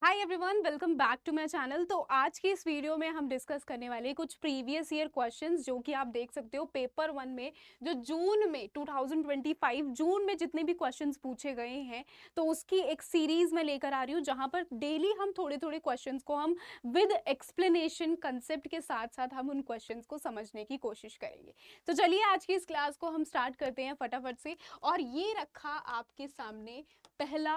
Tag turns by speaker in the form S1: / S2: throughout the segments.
S1: Hi everyone, welcome back to my channel. तो आज की इस वीडियो में हम डिस्कस करने वाले हैं कुछ प्रीवियस ईयर क्वेश्चंस जो कि आप देख सकते हो पेपर वन में, जो जून में 2025 जून में जितने भी क्वेश्चंस पूछे गए हैं, तो उसकी एक सीरीज में लेकर आ रही हूँ जहां पर डेली हम थोड़े थोड़े क्वेश्चंस को हम विद एक्सप्लेनेशन कंसेप्ट के साथ साथ हम उन क्वेश्चंस को समझने की कोशिश करेंगे। तो चलिए आज की इस क्लास को हम स्टार्ट करते हैं फटाफट से। और ये रखा आपके सामने पहला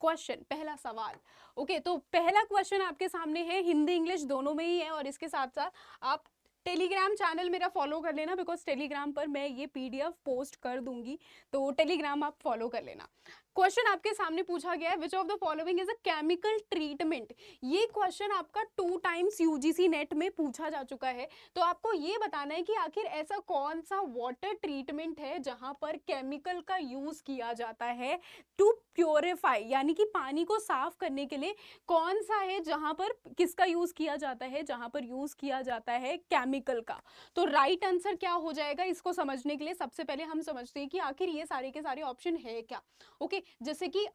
S1: क्वेश्चन, पहला सवाल। ओके, तो पहला क्वेश्चन आपके सामने है, हिंदी इंग्लिश दोनों में ही है। और इसके साथ साथ आप टेलीग्राम चैनल मेरा फॉलो कर लेना, बिकॉज टेलीग्राम पर मैं ये पीडीएफ पोस्ट कर दूंगी, तो टेलीग्राम आप फॉलो कर लेना। क्वेश्चन आपके सामने पूछा गया है, which of the following is a chemical treatment. ये क्वेश्चन आपका 2 टाइम्स यूजीसी नेट में पूछा जा चुका है। तो आपको ये बताना है कि आखिर ऐसा कौन सा वाटर ट्रीटमेंट है जहां पर केमिकल का यूज किया जाता है टू प्योरीफाई, यानी कि पानी को साफ करने के लिए कौन सा है जहां पर किसका यूज किया जाता है, जहां पर यूज किया जाता है केमिकल का। तो राइट आंसर क्या हो जाएगा, इसको समझने के लिए सबसे पहले हम समझते हैं कि आखिर ये सारे के सारे ऑप्शन है क्या। ओके, जैसे कि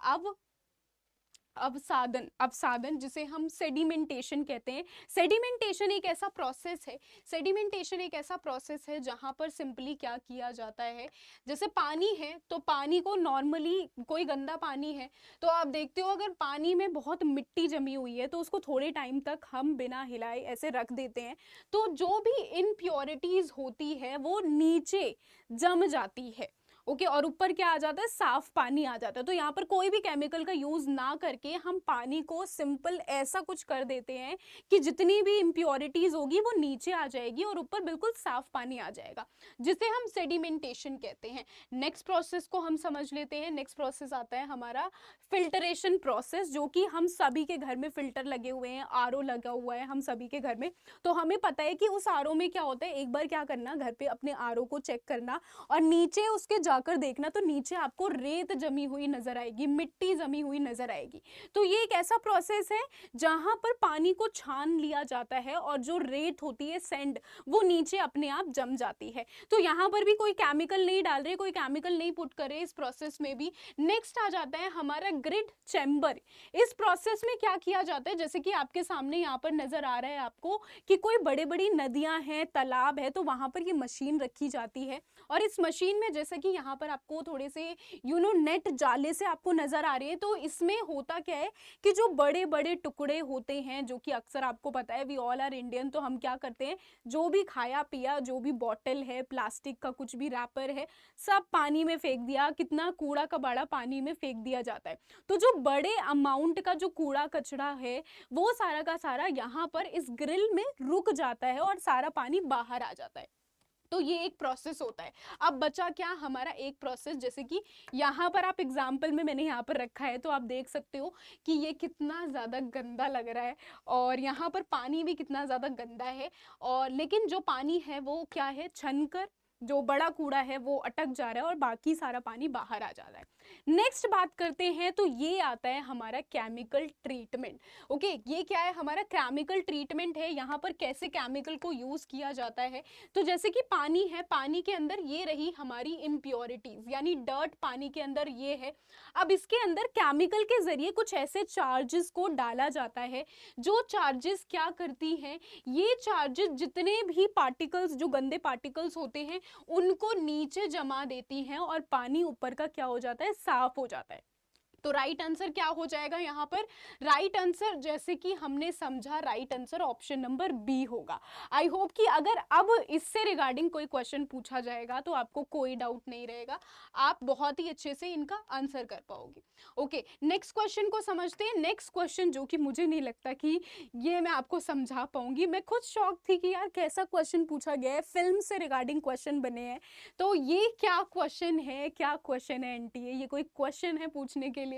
S1: अवसादन जिसे हम सेडिमेंटेशन कहते हैं। सेडिमेंटेशन एक ऐसा प्रोसेस है, सेडिमेंटेशन एक ऐसा प्रोसेस है जहां पर सिंपली क्या किया जाता है, जैसे पानी है तो पानी को नॉर्मली, कोई गंदा पानी है तो आप देखते हो अगर पानी में बहुत मिट्टी जमी हुई है तो उसको थोड़े टाइम तक हम बिना हिलाए ऐसे रख देते हैं, तो जो भी इनप्योरिटीज होती है वो नीचे जम जाती है। ओके, और ऊपर क्या आ जाता है, साफ पानी आ जाता है। तो यहाँ पर कोई भी केमिकल का यूज ना करके हम पानी को सिंपल ऐसा कुछ कर देते हैं कि जितनी भी इम्प्योरिटीज होगी वो नीचे आ जाएगी और ऊपर बिल्कुल साफ पानी आ जाएगा, जिसे हम सेडिमेंटेशन कहते हैं। नेक्स्ट प्रोसेस को हम समझ लेते हैं। नेक्स्ट प्रोसेस आता है हमारा फिल्टरेशन प्रोसेस, जो कि हम सभी के घर में फिल्टर लगे हुए हैं, आरओ लगा हुआ है हम सभी के घर में। तो हमें पता है कि उस आरओ में क्या होता है, एक बार क्या करना, घर पे अपने आरओ को चेक करना और नीचे उसके जाकर देखना, तो नीचे आपको रेत जमी हुई नजर आएगी, मिट्टी जमी हुई नजर आएगी। तो ये एक ऐसा प्रोसेस है जहां पर पानी को छान लिया जाता है और जो रेत होती है, सैंड, वो नीचे अपने आप जम जाती है। तो यहां पर भी कोई केमिकल नहीं डाल रहे, कोई केमिकल नहीं पुट करे इस प्रोसेस में भी। नेक्स्ट आ जाता है हमारा ग्रिड चैम्बर। इस प्रोसेस में क्या किया जाता है, जैसे कि आपके सामने यहाँ पर नजर आ रहा है आपको कि कोई बड़ी बड़ी नदियां हैं, तालाब है, तो वहां पर ये मशीन रखी जाती है। और इस मशीन में जैसे कि यहाँ पर आपको थोड़े से नेट जाले से आपको नजर आ रहे हैं, तो इसमें होता क्या है कि जो बड़े बड़े टुकड़े होते हैं, जो कि अक्सर आपको पता है वी ऑल आर इंडियन, तो हम क्या करते हैं, जो भी खाया पिया, जो भी बॉटल है, प्लास्टिक का कुछ भी रैपर है, सब पानी में फेंक दिया, कितना कूड़ा कबाड़ा पानी में फेंक दिया जाता है। तो जो बड़े अमाउंट का जो कूड़ा कचरा है वो सारा का सारा यहाँ पर इस ग्रिल में रुक जाता है और सारा पानी बाहर आ जाता है। तो ये एक प्रोसेस होता है। अब बचा क्या हमारा एक प्रोसेस, जैसे कि यहाँ पर आप एग्जाम्पल में मैंने यहाँ पर रखा है, तो आप देख सकते हो कि ये कितना ज़्यादा गंदा लग रहा है और यहाँ पर पानी भी कितना ज़्यादा गंदा है। और लेकिन जो पानी है वो क्या है, छनकर जो बड़ा कूड़ा है वो अटक जा रहा है और बाकी सारा पानी बाहर आ जा रहा है। नेक्स्ट बात करते हैं, तो ये आता है हमारा केमिकल ट्रीटमेंट। ओके, ये क्या है, हमारा केमिकल ट्रीटमेंट है। यहाँ पर कैसे केमिकल को यूज किया जाता है, तो जैसे कि पानी है, पानी के अंदर ये रही हमारी इम्प्योरिटीज, यानी डर्ट पानी के अंदर ये है। अब इसके अंदर केमिकल के जरिए कुछ ऐसे चार्जेस को डाला जाता है, जो चार्जेस क्या करती हैं, ये चार्जेस जितने भी पार्टिकल्स, जो गंदे पार्टिकल्स होते हैं, उनको नीचे जमा देती हैं और पानी ऊपर का क्या हो जाता है, साफ हो जाता है। तो राइट आंसर क्या हो जाएगा यहाँ पर, राइट आंसर जैसे कि हमने समझा, right answer option number B होगा। आई होप कि अगर अब इससे रिगार्डिंग कोई क्वेश्चन पूछा जाएगा तो आपको कोई डाउट नहीं रहेगा, आप बहुत ही अच्छे से इनका आंसर कर पाओगे। ओके, नेक्स्ट क्वेश्चन को समझते हैं। नेक्स्ट क्वेश्चन जो कि मुझे नहीं लगता कि ये मैं आपको समझा पाऊंगी, मैं खुद शॉक थी कि यार कैसा क्वेश्चन पूछा गया है, फिल्म से रिगार्डिंग क्वेश्चन बने हैं। तो ये क्या क्वेश्चन है, क्या क्वेश्चन है एंटी, ये कोई क्वेश्चन है पूछने के लिए।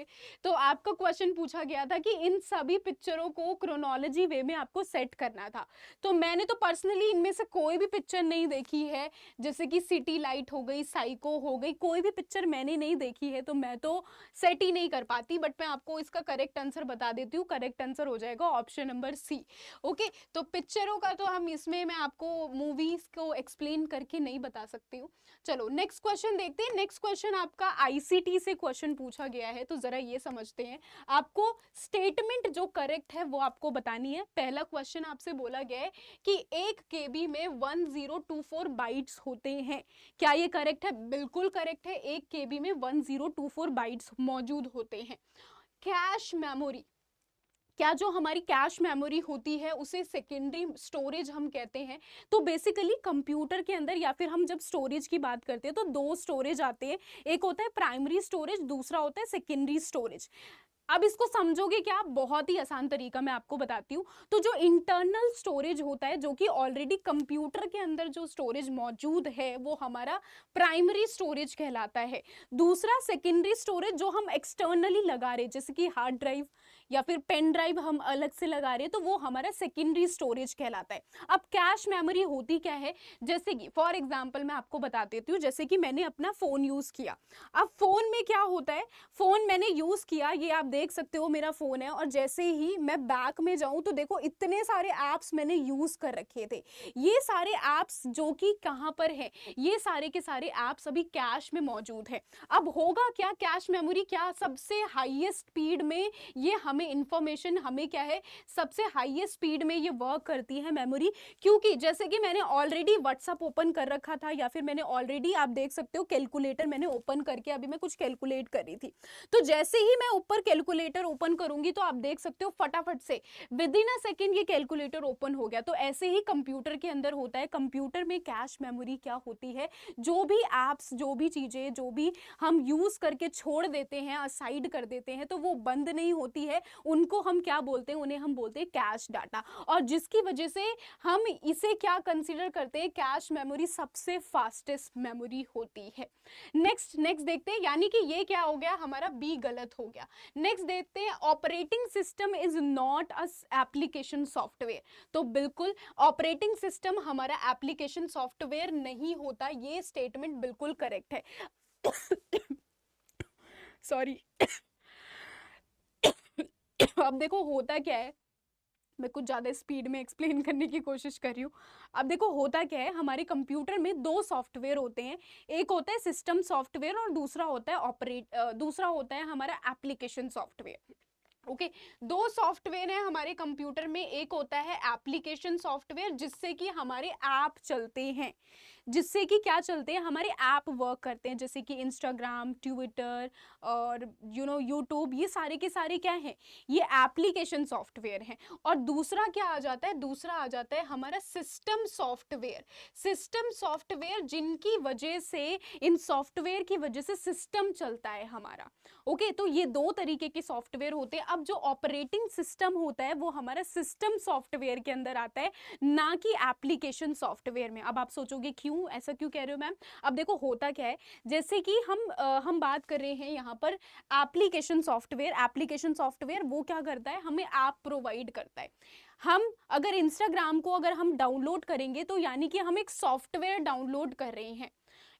S1: तो आपका क्वेश्चन पूछा गया था कि इन सभी पिक्चरों को क्रोनोलॉजी वे में आपको सेट करना था। तो मैंने तो पर्सनली इनमें से कोई भी पिक्चर नहीं देखी है, जैसे कि सिटी लाइट हो गई, साइको हो गई, कोई भी पिक्चर मैंने नहीं देखी है, तो मैं तो सेट ही नहीं कर पाती। बट मैं आपको इसका करेक्ट आंसर बता देती हूँ, करेक्ट आंसर हो जाएगा ऑप्शन नंबर सी। ओके, तो पिक्चरों का तो हम इसमें मैं आपको मूवीज को एक्सप्लेन करके नहीं बता सकती हूँ। चलो नेक्स्ट क्वेश्चन देखते हैं। नेक्स्ट क्वेश्चन आपका आईसीटी से क्वेश्चन पूछा गया है, तो जरा ये समझते हैं। आपको स्टेटमेंट जो करेक्ट है वो आपको बतानी है। पहला क्वेश्चन आपसे बोला गया है कि 1 KB में 1024 बाइट्स होते हैं। क्या ये करेक्ट है? बिल्कुल करेक्ट है, 1 KB में 1024 बाइट्स मौजूद होते हैं। कैश मेमोरी, क्या जो हमारी कैश मेमोरी होती है उसे सेकेंडरी स्टोरेज हम कहते हैं। तो बेसिकली कंप्यूटर के अंदर या फिर हम जब स्टोरेज की बात करते हैं तो दो स्टोरेज आते हैं, एक होता है प्राइमरी स्टोरेज, दूसरा होता है सेकेंडरी स्टोरेज। अब इसको समझोगे क्या? बहुत ही आसान तरीका मैं आपको बताती हूँ। तो जो इंटरनल स्टोरेज होता है, जो कि ऑलरेडी कंप्यूटर के अंदर जो स्टोरेज मौजूद है, वो हमारा प्राइमरी स्टोरेज कहलाता है। दूसरा सेकेंडरी स्टोरेज जो हम एक्सटर्नली लगा रहे, जैसे कि हार्ड ड्राइव या फिर पेन ड्राइव हम अलग से लगा रहे हैं, तो वो हमारा सेकेंडरी स्टोरेज कहलाता है। अब कैश मेमोरी होती क्या है? जैसे कि फॉर एग्जाम्पल मैं आपको बता देती हूँ, जैसे कि मैंने अपना फोन यूज किया। अब फोन में क्या होता है, फोन मैंने यूज किया, ये आप देख सकते हो मेरा फोन है, और जैसे ही मैं बैक में जाऊं तो देखो इतने सारे ऐप्स मैंने यूज कर रखे थे। ये सारे ऐप्स जो कि कहां पर है, ये सारे के सारे ऐप्स अभी कैश में मौजूद है। अब होगा क्या, कैश मेमोरी क्या सबसे हाईएस्ट स्पीड में ये हमें इंफॉर्मेशन, हमें क्या है, सबसे हाईएस्ट स्पीड में ये वर्क करती है मेमोरी। क्योंकि जैसे कि मैंने ऑलरेडी व्हाट्सएप ओपन कर रखा था, या फिर मैंने ऑलरेडी, आप देख सकते हो कैलकुलेटर मैंने ओपन करके अभी मैं कुछ कैलकुलेट कर रही थी। तो जैसे ही मैं ऊपर कैलकुलेटर ओपन करूंगी तो आप देख सकते हो फटाफट से विद इन अ सेकेंड ये कैलकुलेटर ओपन हो गया। तो ऐसे ही कंप्यूटर के अंदर होता है। कंप्यूटर में कैश मेमोरी क्या होती है, जो भी एप्स, जो भी चीजें, जो भी हम यूज करके छोड़ देते हैं, असाइड कर देते हैं, तो वो बंद नहीं होती है, उनको हम क्या बोलते हैं, उन्हें हम बोलते हैं कैश डाटा। और जिसकी वजह से हम इसे क्या कंसीडर करते हैं, कैश मेमोरी सबसे फास्टेस्ट मेमोरी होती है। नेक्स्ट देखते हैं, यानी कि ये क्या हो गया हमारा, बी गलत हो गया। नेक्स्ट देखते हैं, operating system is not a application software. तो बिल्कुल ऑपरेटिंग सिस्टम हमारा एप्लीकेशन सॉफ्टवेयर नहीं होता, ये स्टेटमेंट बिल्कुल करेक्ट है। सॉरी। अब देखो होता क्या है, मैं कुछ ज़्यादा स्पीड में एक्सप्लेन करने की कोशिश कर रही हूँ। अब देखो होता क्या है, हमारे कंप्यूटर में दो सॉफ्टवेयर होते हैं, एक होता है सिस्टम सॉफ्टवेयर और दूसरा होता है दूसरा होता है हमारा एप्लीकेशन सॉफ्टवेयर। ओके, दो सॉफ्टवेयर है हमारे कंप्यूटर में, एक होता है एप्लीकेशन सॉफ्टवेयर जिससे कि हमारे ऐप चलते हैं, जिससे कि क्या चलते हैं, हमारे ऐप वर्क करते हैं, जैसे कि इंस्टाग्राम, ट्विटर और यूट्यूब, ये सारे के सारे क्या हैं, ये एप्लीकेशन सॉफ्टवेयर हैं। और दूसरा क्या आ जाता है, दूसरा आ जाता है हमारा सिस्टम सॉफ्टवेयर। सिस्टम सॉफ्टवेयर जिनकी वजह से, इन सॉफ्टवेयर की वजह से सिस्टम चलता है हमारा। ओके, तो ये दो तरीके के सॉफ्टवेयर होते हैं। अब जो ऑपरेटिंग सिस्टम होता है वो हमारा सिस्टम सॉफ्टवेयर के अंदर आता है, ना कि एप्लीकेशन सॉफ्टवेयर में। अब आप सोचोगे क्यों, ऐसा क्यों कह रहे हो मैम? अब देखो होता क्या है, जैसे कि हम बात कर रहे हैं यहाँ पर एप्लीकेशन सॉफ्टवेयर। एप्लीकेशन सॉफ्टवेयर वो क्या करता है, हमें ऐप प्रोवाइड करता है। हम अगर इंस्टाग्राम को अगर हम डाउनलोड करेंगे तो यानी कि हम एक सॉफ्टवेयर डाउनलोड कर रहे हैं,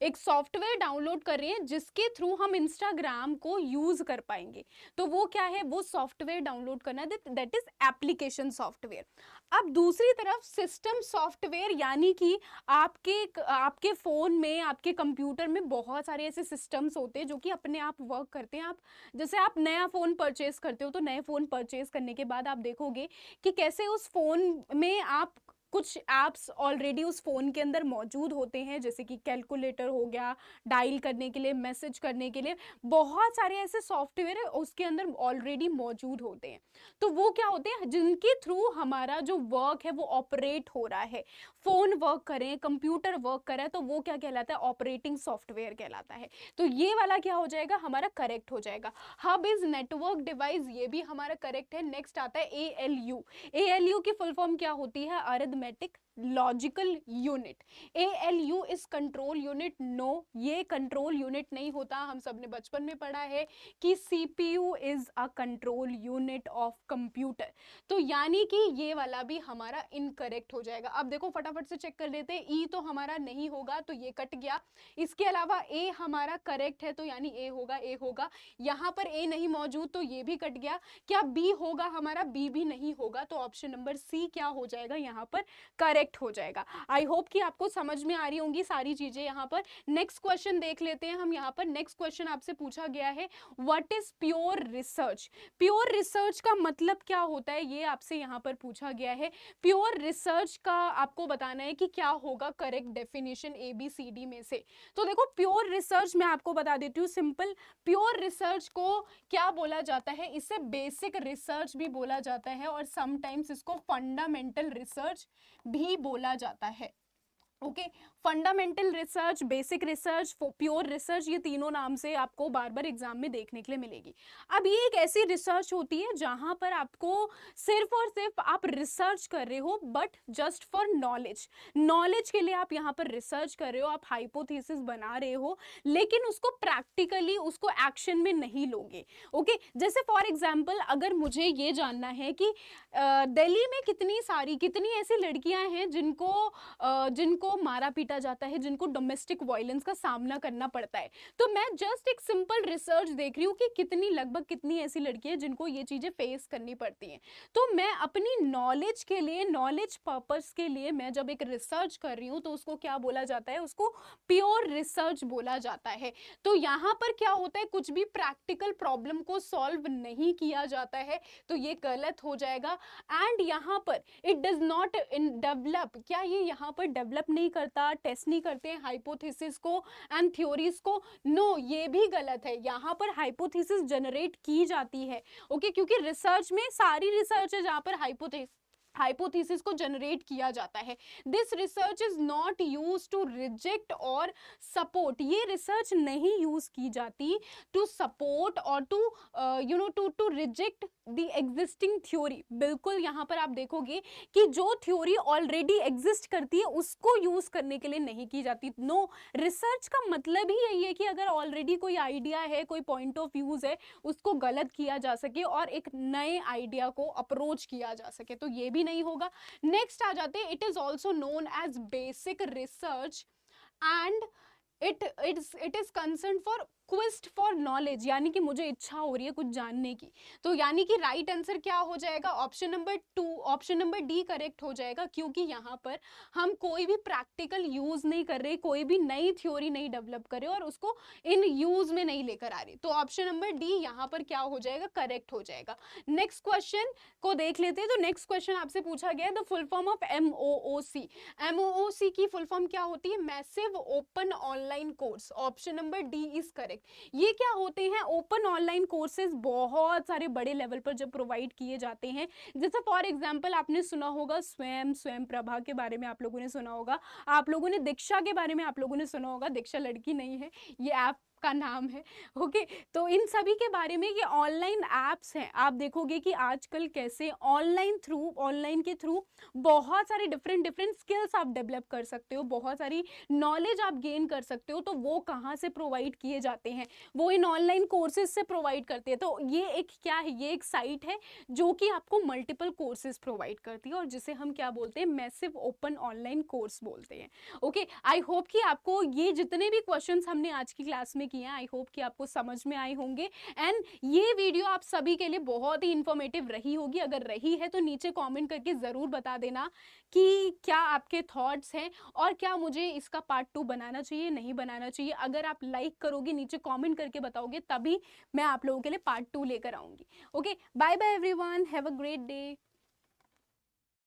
S1: एक सॉफ्टवेयर डाउनलोड कर रहे हैं जिसके थ्रू हम इंस्टाग्राम को यूज कर पाएंगे। तो वो क्या है, वो सॉफ्टवेयर डाउनलोड करना, दैट इज एप्लीकेशन सॉफ्टवेयर। अब दूसरी तरफ सिस्टम सॉफ्टवेयर, यानी कि आपके फोन में, आपके कंप्यूटर में बहुत सारे ऐसे सिस्टम्स होते हैं जो कि अपने आप वर्क करते हैं। आप जैसे आप नया फोन परचेज करते हो, तो नए फोन परचेज करने के बाद आप देखोगे कि कैसे उस फोन में आप कुछ ऐप्स ऑलरेडी उस फ़ोन के अंदर मौजूद होते हैं, जैसे कि कैलकुलेटर हो गया, डायल करने के लिए, मैसेज करने के लिए, बहुत सारे ऐसे सॉफ्टवेयर उसके अंदर ऑलरेडी मौजूद होते हैं। तो वो क्या होते हैं, जिनके थ्रू हमारा जो वर्क है वो ऑपरेट हो रहा है, फ़ोन वर्क करें, कंप्यूटर वर्क करे, तो वो क्या कहलाता है, ऑपरेटिंग सॉफ्टवेयर कहलाता है। तो ये वाला क्या हो जाएगा, हमारा करेक्ट हो जाएगा। हब इज नेटवर्क डिवाइस, ये भी हमारा करेक्ट है। नेक्स्ट आता है ALU। ALU की फुल फॉर्म क्या होती है, arithmetic logical unit. ALU is control unit. No, ये कंट्रोल यूनिट नहीं होता। हम सब ने बचपन में पढ़ा है कि CPU is a control unit of computer. तो यानी कि ये वाला भी हमारा इनकरेक्ट हो जाएगा। अब देखो फटाफट से चेक कर लेते हैं, E तो हमारा नहीं होगा, तो ये कट गया। इसके अलावा A हमारा करेक्ट है, तो यानी A होगा, A होगा। यहाँ पर A नहीं मौजूद, तो ये भी कट गया। क्या B होगा हमारा, B भी नहीं होगा, तो ऑप्शन नंबर C क्या हो जाएगा यहाँ पर करेक्ट करेक्ट हो जाएगा। आई होप कि आपको समझ में आ रही होंगी सारी चीजें यहाँ पर। नेक्स्ट क्वेश्चन देख लेते हैं हम यहाँ पर। नेक्स्ट क्वेश्चन आपसे पूछा गया है what is pure research. Pure research का मतलब क्या होता है ये आपसे यहाँ पर पूछा गया है। प्योर रिसर्च का आपको बताना है कि क्या होगा करेक्ट डेफिनेशन ABCD में से। तो देखो प्योर रिसर्च मैं आपको बता देती हूँ सिंपल। प्योर रिसर्च को क्या बोला जाता है, इसे बेसिक रिसर्च भी बोला जाता है और समटाइम्स इसको फंडामेंटल रिसर्च भी बोला जाता है। Okay, fundamental research, basic research, pure research, ये तीनों नाम से आपको बार बार एग्जाम में देखने के लिए मिलेगी। अब ये एक ऐसी रिसर्च होती है जहां पर आपको सिर्फ और सिर्फ आप रिसर्च कर रहे हो but just for knowledge, knowledge के लिए आप यहाँ पर रिसर्च कर रहे हो, आप हाइपोथेसिस बना रहे हो, लेकिन उसको प्रैक्टिकली उसको एक्शन में नहीं लोगे। ओके, जैसे फॉर एग्जाम्पल अगर मुझे ये जानना है कि दिल्ली में कितनी ऐसी लड़कियां हैं जिनको मारा पीटा जाता है, जिनको डोमेस्टिक वायलेंस का सामना करना पड़ता है, तो मैं जस्ट एक सिंपल रिसर्च देख रही हूँ कि लगभग कितनी ऐसी लड़कियां हैं जिनको ये चीजें फेस करनी पड़ती हैं। तो मैं अपनी नॉलेज के लिए, नॉलेज पर्पस के लिए मैं जब एक रिसर्च कर रही हूँ तो उसको क्या बोला जाता है, उसको प्योर रिसर्च बोला जाता है। तो यहाँ पर क्या होता है, कुछ भी प्रैक्टिकल प्रॉब्लम को सॉल्व नहीं किया जाता है, तो ये गलत हो जाएगा। एंड यहाँ पर it does not in develop, क्या ये यहाँ पर डेवलप नहीं करता, टेस्ट नहीं करते हैं हाइपोथेसिस को एंड थ्योरीज को, नो ये भी गलत है। यहाँ पर हाइपोथेसिस जनरेट की जाती है। ओके, क्योंकि रिसर्च में सारी रिसर्च है जहाँ पर हाइपोथेसिस को जनरेट किया जाता है। This research is not use to reject और सपोर्ट, ये रिसर्च नहीं यूज की जाती टू सपोर्ट और to reject the existing theory. बिल्कुल यहाँ पर आप देखोगे कि जो थ्योरी ऑलरेडी एग्जिस्ट करती है उसको यूज करने के लिए नहीं की जाती। नो, रिसर्च का मतलब ही यही है कि अगर ऑलरेडी कोई आइडिया है, कोई पॉइंट ऑफ व्यूज है, उसको गलत किया जा सके और एक नए आइडिया को अप्रोच किया जा सके, तो ये भी नहीं होगा। नेक्स्ट आ जाते हैं, it is also known as basic research and it is concern for quest for knowledge, यानी कि मुझे इच्छा हो रही है कुछ जानने की। तो यानी कि राइट आंसर क्या हो जाएगा, option number 2, option number D correct हो जाएगा, क्योंकि यहाँ पर हम कोई भी प्रैक्टिकल यूज नहीं कर रहे, कोई भी नई थ्योरी नहीं डेवलप कर रहे और उसको इन यूज में नहीं लेकर आ रहे। तो ऑप्शन नंबर डी यहाँ पर क्या हो जाएगा, करेक्ट हो जाएगा। नेक्स्ट क्वेश्चन को देख लेते हैं। तो नेक्स्ट क्वेश्चन आपसे पूछा गया the full form of MOOC। MOOC की फुल फॉर्म क्या होती है, massive open online course. Option number D is correct. ये क्या होते हैं, ओपन ऑनलाइन कोर्सेज बहुत सारे बड़े लेवल पर जब प्रोवाइड किए जाते हैं, जैसे फॉर एग्जांपल आपने सुना होगा स्वयं प्रभा के बारे में आप लोगों ने सुना होगा, आप लोगों ने दीक्षा के बारे में आप लोगों ने सुना होगा, दीक्षा लड़की नहीं है, ये ऐप का नाम है। ओके, तो इन सभी के बारे में, ये ऑनलाइन एप्स हैं। आप देखोगे कि आजकल कैसे ऑनलाइन के थ्रू बहुत सारे डिफरेंट स्किल्स आप डेवलप कर सकते हो, बहुत सारी नॉलेज आप गेन कर सकते हो। तो वो कहाँ से प्रोवाइड किए जाते हैं, वो इन ऑनलाइन कोर्सेज से प्रोवाइड करते हैं। तो ये एक क्या है, ये एक साइट है जो कि आपको मल्टीपल कोर्सेज प्रोवाइड करती है और जिसे हम क्या बोलते हैं, मैसिव ओपन ऑनलाइन कोर्स बोलते हैं। ओके, आई होप कि आपको ये जितने भी क्वेश्चंस हमने आज की क्लास में किए हैं, आई होप कि आपको समझ में आए होंगे। एंड ये वीडियो आप सभी के लिए बहुत ही इंफॉर्मेटिव रही होगी। अगर रही है तो नीचे कमेंट करके जरूर बता देना कि क्या आपके थॉट्स हैं और क्या मुझे इसका पार्ट 2 बनाना चाहिए, नहीं बनाना चाहिए। अगर आप लाइक करोगे, नीचे कमेंट करके बताओगे, तभी मैं आप लोगों के लिए पार्ट 2 लेकर आऊंगी। Okay, bye bye everyone, have a great day.